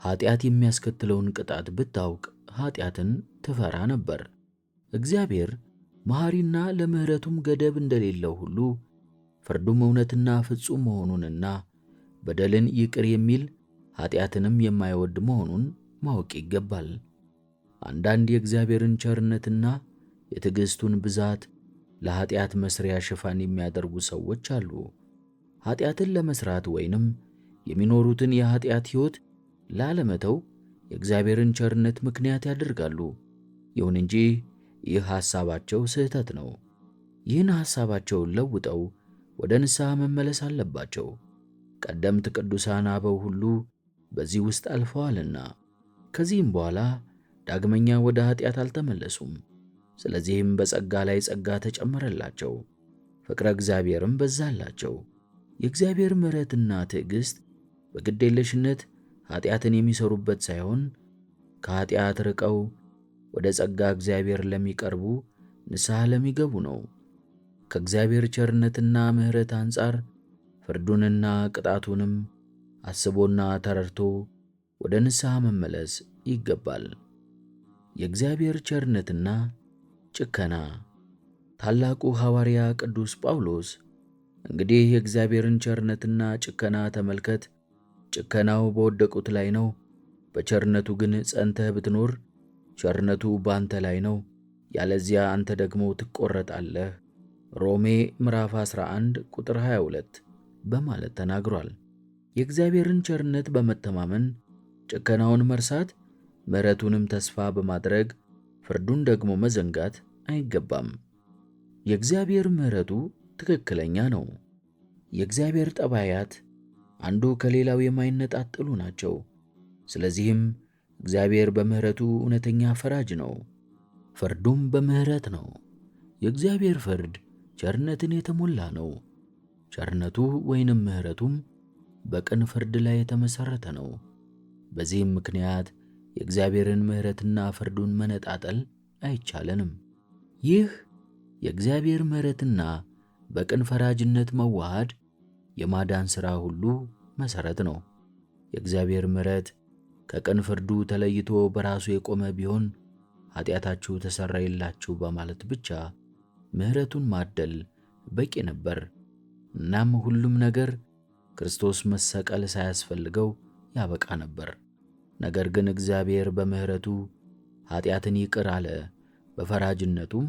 ኃጢአት የሚያስከትለውን ቅጣት ብታውቅ ኃጢአትን ትፈራ ነበር። እግዚአብሔር መሐሪና ለምሕረቱም ገደብ እንደሌለው ሁሉ ፍርዱም እውነትና ፍጹም መሆኑንና በደልን ይቅር የሚል ኃጢአትንም የማይወድ መሆኑን ማወቅ ይገባል። አንዳንድ የእግዚአብሔርን ቸርነትና የትዕግሥቱን ብዛት ለኃጢአት መሥሪያ ሽፋን የሚያደርጉ ሰዎች አሉ። ኃጢአትን ለመሥራት ወይንም የሚኖሩትን የኃጢአት ሕይወት ላለመተው የእግዚአብሔርን ቸርነት ምክንያት ያደርጋሉ። ይሁን እንጂ ይህ ሐሳባቸው ስህተት ነው። ይህን ሐሳባቸውን ለውጠው ወደ ንስሐ መመለስ አለባቸው። ቀደምት ቅዱሳን አበው ሁሉ በዚህ ውስጥ አልፈዋልና ከዚህም በኋላ ዳግመኛ ወደ ኃጢአት አልተመለሱም። ስለዚህም በጸጋ ላይ ጸጋ ተጨመረላቸው፣ ፍቅረ እግዚአብሔርም በዛላቸው። የእግዚአብሔር ምሕረትና ትዕግሥት በግዴለሽነት ኃጢአትን የሚሰሩበት ሳይሆን ከኃጢአት ርቀው ወደ ጸጋ እግዚአብሔር ለሚቀርቡ ንስሐ ለሚገቡ ነው። ከእግዚአብሔር ቸርነትና ምሕረት አንጻር ፍርዱንና ቅጣቱንም አስቦና ተረድቶ ወደ ንስሐ መመለስ ይገባል። የእግዚአብሔር ቸርነትና ጭከና። ታላቁ ሐዋርያ ቅዱስ ጳውሎስ እንግዲህ የእግዚአብሔርን ቸርነትና ጭከና ተመልከት፣ ጭከናው በወደቁት ላይ ነው፣ በቸርነቱ ግን ጸንተህ ብትኖር ቸርነቱ ባንተ ላይ ነው፣ ያለዚያ አንተ ደግሞ ትቆረጣለህ። ሮሜ ምዕራፍ 11 ቁጥር 22 በማለት ተናግሯል። የእግዚአብሔርን ቸርነት በመተማመን ጭከናውን መርሳት፣ ምሕረቱንም ተስፋ በማድረግ ፍርዱን ደግሞ መዘንጋት አይገባም። የእግዚአብሔር ምሕረቱ ትክክለኛ ነው። የእግዚአብሔር ጠባያት አንዱ ከሌላው የማይነጣጠሉ ናቸው። ስለዚህም እግዚአብሔር በምሕረቱ እውነተኛ ፈራጅ ነው፣ ፍርዱም በምሕረት ነው። የእግዚአብሔር ፍርድ ቸርነትን የተሞላ ነው። ቸርነቱ ወይንም ምሕረቱም በቅን ፍርድ ላይ የተመሠረተ ነው። በዚህም ምክንያት የእግዚአብሔርን ምሕረትና ፍርዱን መነጣጠል አይቻለንም። ይህ የእግዚአብሔር ምሕረትና በቅን ፈራጅነት መዋሃድ የማዳን ሥራ ሁሉ መሠረት ነው። የእግዚአብሔር ምሕረት ከቅን ፍርዱ ተለይቶ በራሱ የቆመ ቢሆን ኃጢአታችሁ ተሰረየላችሁ በማለት ብቻ ምሕረቱን ማደል በቂ ነበር። እናም ሁሉም ነገር ክርስቶስ መሰቀል ሳያስፈልገው ያበቃ ነበር። ነገር ግን እግዚአብሔር በምሕረቱ ኃጢአትን ይቅር አለ፣ በፈራጅነቱም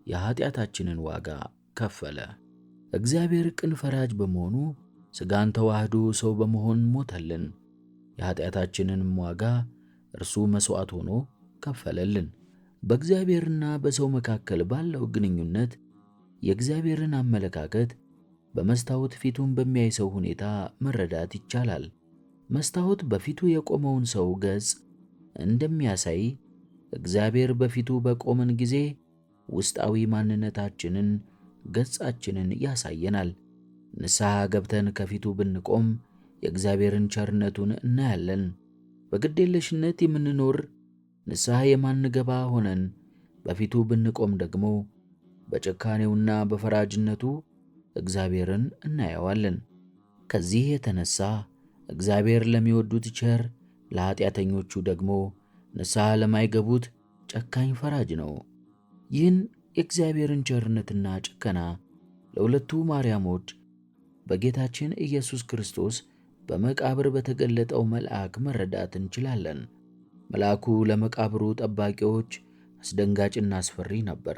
የኃጢአታችንን ዋጋ ከፈለ። እግዚአብሔር ቅን ፈራጅ በመሆኑ ሥጋን ተዋህዶ ሰው በመሆን ሞተልን። የኃጢአታችንንም ዋጋ እርሱ መሥዋዕት ሆኖ ከፈለልን። በእግዚአብሔርና በሰው መካከል ባለው ግንኙነት የእግዚአብሔርን አመለካከት በመስታወት ፊቱን በሚያይ ሰው ሁኔታ መረዳት ይቻላል። መስታወት በፊቱ የቆመውን ሰው ገጽ እንደሚያሳይ እግዚአብሔር በፊቱ በቆመን ጊዜ ውስጣዊ ማንነታችንን፣ ገጻችንን ያሳየናል። ንስሐ ገብተን ከፊቱ ብንቆም የእግዚአብሔርን ቸርነቱን እናያለን። በግዴለሽነት የምንኖር ንስሐ የማንገባ ሆነን በፊቱ ብንቆም ደግሞ በጭካኔውና በፈራጅነቱ እግዚአብሔርን እናየዋለን። ከዚህ የተነሳ እግዚአብሔር ለሚወዱት ቸር፣ ለኃጢአተኞቹ ደግሞ ንስሐ ለማይገቡት ጨካኝ ፈራጅ ነው። ይህን የእግዚአብሔርን ቸርነትና ጭከና ለሁለቱ ማርያሞች በጌታችን ኢየሱስ ክርስቶስ በመቃብር በተገለጠው መልአክ መረዳት እንችላለን። መልአኩ ለመቃብሩ ጠባቂዎች አስደንጋጭና አስፈሪ ነበር።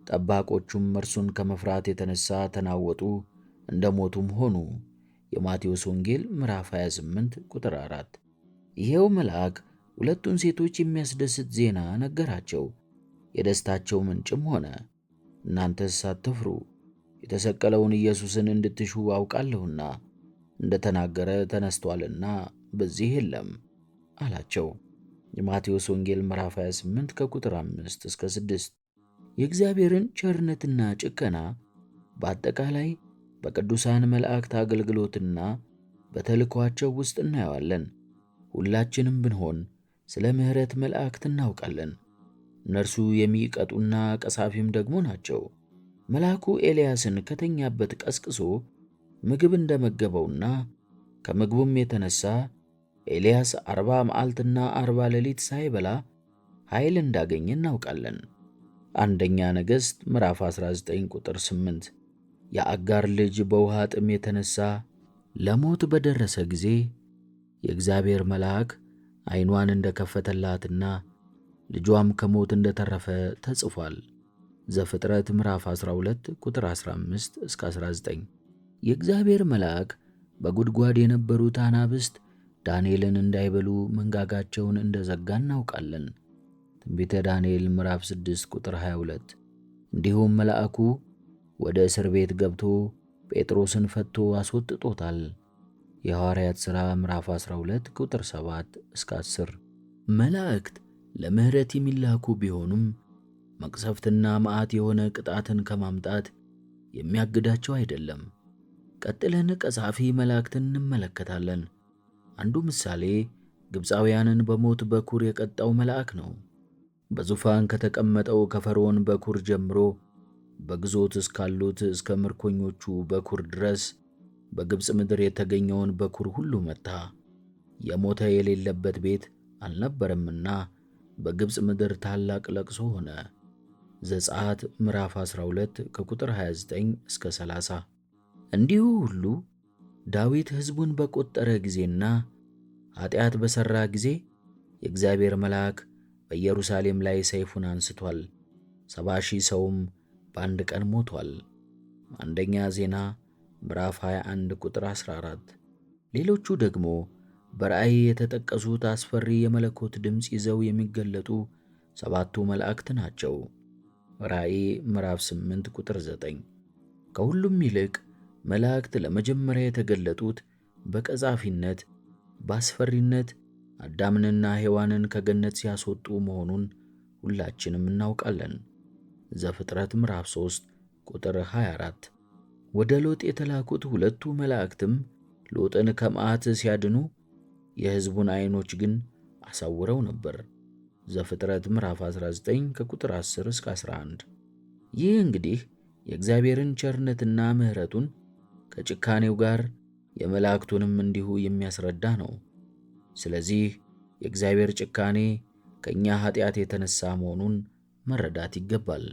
ጠባቆቹም እርሱን ከመፍራት የተነሳ ተናወጡ፣ እንደ ሞቱም ሆኑ። የማቴዎስ ወንጌል ምዕራፍ 28 ቁጥር 4። ይሄው መልአክ ሁለቱን ሴቶች የሚያስደስት ዜና ነገራቸው። የደስታቸው ምንጭም ሆነ። እናንተስ አትፍሩ፣ የተሰቀለውን ኢየሱስን እንድትሹ አውቃለሁና እንደ ተናገረ ተነስቷልና በዚህ የለም አላቸው። የማቴዎስ ወንጌል ምዕራፍ 28 ከቁጥር 5 እስከ 6። የእግዚአብሔርን ቸርነትና ጭከና በአጠቃላይ በቅዱሳን መላእክት አገልግሎትና በተልእኮአቸው ውስጥ እናየዋለን። ሁላችንም ብንሆን ስለ ምሕረት መላእክት እናውቃለን። እነርሱ የሚቀጡና ቀሳፊም ደግሞ ናቸው። መልአኩ ኤልያስን ከተኛበት ቀስቅሶ ምግብ እንደመገበውና ከምግቡም የተነሳ ኤልያስ 40 መዓልትና 40 ሌሊት ሳይበላ ኃይል እንዳገኘ እናውቃለን። አንደኛ ነገሥት ምዕራፍ 19 ቁጥር 8። የአጋር ልጅ በውሃ ጥም የተነሣ ለሞት በደረሰ ጊዜ የእግዚአብሔር መልአክ ዓይኗን እንደከፈተላትና ልጇም ከሞት እንደተረፈ ተጽፏል። ዘፍጥረት ምዕራፍ 12 ቁጥር 15 እስከ 19። የእግዚአብሔር መልአክ በጉድጓድ የነበሩት አናብስት ዳንኤልን እንዳይበሉ መንጋጋቸውን እንደዘጋ እናውቃለን። ትንቢተ ዳንኤል ምዕራፍ 6 ቁጥር 22። እንዲሁም መልአኩ ወደ እስር ቤት ገብቶ ጴጥሮስን ፈትቶ አስወጥቶታል። የሐዋርያት ሥራ ምዕራፍ 12 ቁጥር 7 እስከ 10። መላእክት ለምሕረት የሚላኩ ቢሆኑም መቅሰፍትና መዓት የሆነ ቅጣትን ከማምጣት የሚያግዳቸው አይደለም። ቀጥለን ቀዛፊ መላእክትን እንመለከታለን። አንዱ ምሳሌ ግብፃውያንን በሞት በኩር የቀጣው መልአክ ነው። በዙፋን ከተቀመጠው ከፈርዖን በኩር ጀምሮ በግዞት እስካሉት እስከ ምርኮኞቹ በኩር ድረስ በግብፅ ምድር የተገኘውን በኩር ሁሉ መታ። የሞተ የሌለበት ቤት አልነበረምና በግብፅ ምድር ታላቅ ለቅሶ ሆነ። ዘጸአት ምዕራፍ 12 ከቁጥር 29 እስከ 30። እንዲሁ ሁሉ ዳዊት ሕዝቡን በቈጠረ ጊዜና ኃጢአት በሠራ ጊዜ የእግዚአብሔር መልአክ በኢየሩሳሌም ላይ ሰይፉን አንስቶአል። 70,000 ሰውም በአንድ ቀን ሞቷል። አንደኛ ዜና ምዕራፍ 21 ቁጥር 14። ሌሎቹ ደግሞ በራእይ የተጠቀሱት አስፈሪ የመለኮት ድምፅ ይዘው የሚገለጡ 7ቱ መላእክት ናቸው። ራእይ ምዕራፍ 8 ቁጥር 9። ከሁሉም ይልቅ መላእክት ለመጀመሪያ የተገለጡት በቀዛፊነት በአስፈሪነት አዳምንና ሔዋንን ከገነት ሲያስወጡ መሆኑን ሁላችንም እናውቃለን። ዘፍጥረት ምዕራፍ 3 ቁጥር 24። ወደ ሎጥ የተላኩት ሁለቱ መላእክትም ሎጥን ከመዓት ሲያድኑ የሕዝቡን ዐይኖች ግን አሳውረው ነበር። ዘፍጥረት ምዕራፍ 19 ከቁጥር 10 እስከ 11። ይህ እንግዲህ የእግዚአብሔርን ቸርነትና ምሕረቱን ከጭካኔው ጋር የመላእክቱንም እንዲሁ የሚያስረዳ ነው። ስለዚህ የእግዚአብሔር ጭካኔ ከእኛ ኃጢአት የተነሣ መሆኑን መረዳት ይገባል።